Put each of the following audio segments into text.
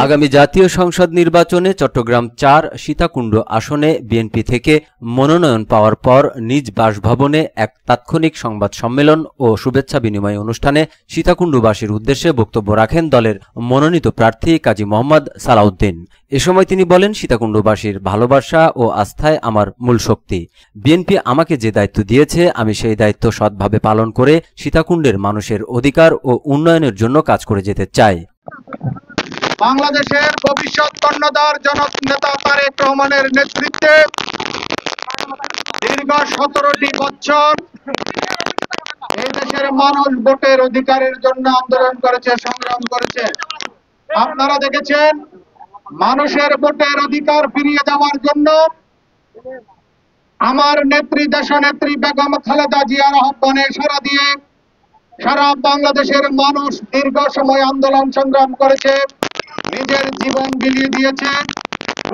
আগামী জাতীয় সংসদ নির্বাচনে চট্টগ্রাম ৪ সীতাকুণ্ড আসনে বিএনপি থেকে মনোনয়ন পাওয়ার পর নিজ বাসভবনে এক তাৎক্ষণিক সংবাদ সম্মেলন ও শুভেচ্ছা বিনিময় অনুষ্ঠানে সীতাকুণ্ডবাসীর উদ্দেশ্যে বক্তব্য রাখেন দলের মনোনীত প্রার্থী কাজী মোহাম্মদ সালাউদ্দিন। এ সময় তিনি বলেন, সীতাকুণ্ডবাসীর ভালোবাসা ও আস্থায় আমার মূল শক্তি। বিএনপি আমাকে যে দায়িত্ব দিয়েছে আমি সেই দায়িত্ব সৎভাবে পালন করে সীতাকুণ্ডের মানুষের অধিকার ও উন্নয়নের জন্য কাজ করে যেতে চাই। বাংলাদেশের ভবিষ্যৎ কর্ণধার জননেতা তারেক রহমানের নেতৃত্বে দীর্ঘ 17টি বছর এই দেশের মানুষ ভোটের অধিকারের জন্য আন্দোলন করেছে, সংগ্রাম করেছে। আপনারা দেখেছেন মানুষের ভোটের অধিকার ফিরিয়ে দেওয়ার জন্য আমার নেত্রী দেশনেত্রী বেগম খালেদা জিয়ার আহ্বানে সাড়া দিয়ে সারা বাংলাদেশের মানুষ দীর্ঘ সময় আন্দোলন সংগ্রাম করেছে, নিজের জীবন বিলিয়ে দিয়েছে।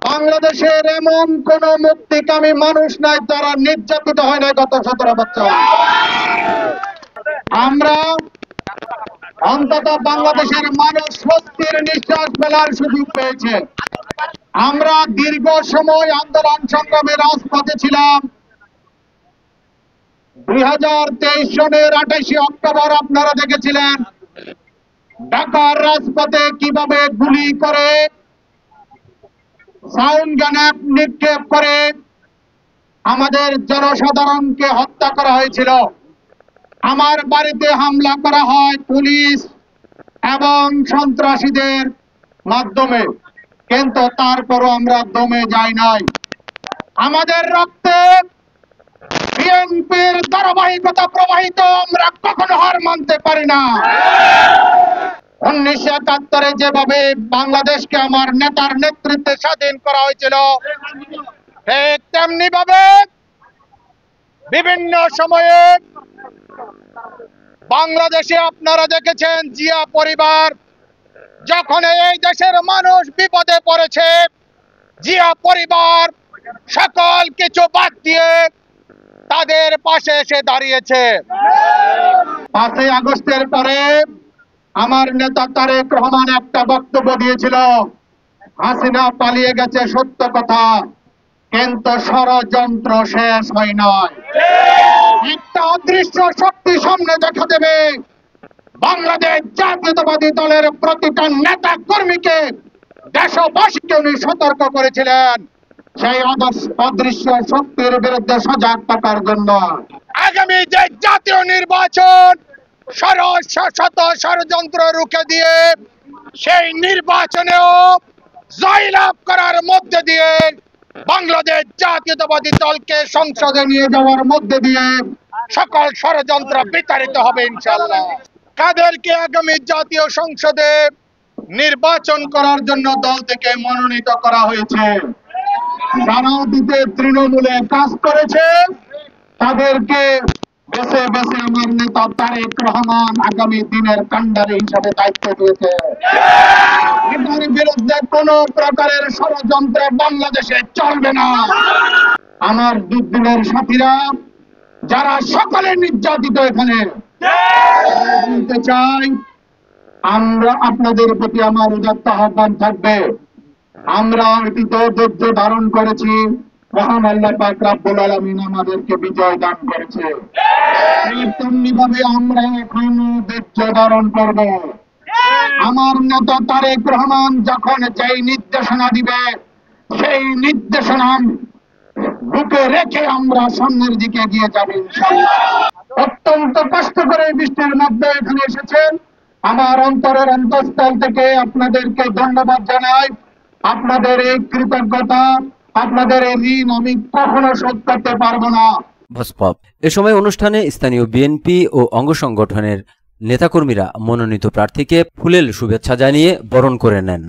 বাংলাদেশের এমন কোন মুক্তিকামী মানুষ নাই যারা নির্যাতিত হয় না গত 17 বছর। আমরা অন্তত বাংলাদেশের মানুষ স্বস্তির নিঃশ্বাস ফেলার সুযোগ পেয়েছে। আমরা দীর্ঘ সময় আন্দোলন সংগ্রামের রাজপথে ছিলাম। 2023 সনের 28 অক্টোবর আপনারা দেখেছিলেন ঢাকার রাজপথে কিভাবে গুলি করে, সাউন্ড গ্রেনেড নিক্ষেপ করে আমাদের জনসাধারণকে হত্যা করা হয়েছিল। আমার বাড়িতে হামলা করা হয় পুলিশ এবং সন্ত্রাসীদের মাধ্যমে, কিন্তু তারপরও আমরা দমে যাই নাই। আমাদের রক্তে বিএনপির ধারাবাহিকতা প্রবাহিত, আমরা কখনো হার মানতে পারি না। 1971 যেভাবে বাংলাদেশকে আমার নেতার নেতৃত্বে স্বাধীন করা হয়েছিল, ঠিক তেমনি ভাবে বিভিন্ন সময়ে বাংলাদেশে আপনারা দেখেছেন জিয়া পরিবার যখন এই দেশের মানুষ বিপদে পড়েছে, জিয়া পরিবার সকল কিছু বাদ দিয়ে তাদের পাশে এসে দাঁড়িয়েছে। 5ই আগস্টের পরে আমার নেতা তারেক রহমান একটা বক্তব্য দিয়েছিল, হাসিনা পালিয়ে গেছে সত্য কথা, কিন্তু ষড়যন্ত্র শেষ হয় নাই। একটা অদৃশ্য শক্তি সামনে দেখা দেবে। বাংলাদেশ জাতীয়তাবাদী দলের প্রতিটা নেতা কর্মীকে, দেশবাসীকে উনি সতর্ক করেছিলেন সেই অদৃশ্য শক্তির বিরুদ্ধে সজাগ থাকার জন্য। আগামী যে জাতীয় নির্বাচন শত ষড়যন্ত্র রুখে দিয়ে সেই নির্বাচনেও জয়লাভ করার মধ্যে দিয়ে বাংলাদেশ জাতীয়তাবাদী দলকে সংসদে নিয়ে যাওয়ার মধ্যে দিয়ে সকল ষড়যন্ত্র বিতাড়িত হবে ইনশাআল্লাহ। কাদেরকে আগামী জাতীয় সংসদে নির্বাচন করার জন্য দল থেকে মনোনীত করা হয়েছে, যারা অতীতে তৃণমূলে কাজ করেছে তাদেরকে বেছে বেছে আমার নেতা তারেক রহমান আগামী দিনের কান্ডারি হিসাবে দায়িত্ব দিয়েছে। এর বিরুদ্ধে কোন প্রকারের ষড়যন্ত্র বাংলাদেশে চলবে না। আমার দুর্দিনের সাথীরা যারা সকলে নির্যাতিত এখানে বলতে চাই, আমরা আপনাদের প্রতি আমার উদাত্ত আহ্বান থাকবে। আমরা অতীতে ধৈর্য ধারণ করেছি, মহান আল্লাহ পাক রব্বুল আলামিন আমাদেরকে বিজয় দান করেছে। তেমনি ভাবে আমরা এখনো ধৈর্য ধারণ করব। আমার নেতা তারেক রহমান যখন যেই নির্দেশনা দিবে সেই নির্দেশনা বুকে রেখে আমরা সামনের দিকে এগিয়ে যাব ইনশাআল্লাহ। অত্যন্ত কষ্ট করে বৃষ্টির মধ্যে এখানে এসেছেন, আমার অন্তরের অন্তঃস্থল থেকে আপনাদেরকে ধন্যবাদ জানাই। আপনাদের এই কৃতজ্ঞতা, আপনাদের এই ঋণ আমি কখনো শোধ করতে পারবো না। এ সময় অনুষ্ঠানে স্থানীয় বিএনপি ও অঙ্গ সংগঠনের নেতাকর্মীরা মনোনীত প্রার্থীকে ফুলেল শুভেচ্ছা জানিয়ে বরণ করে নেন।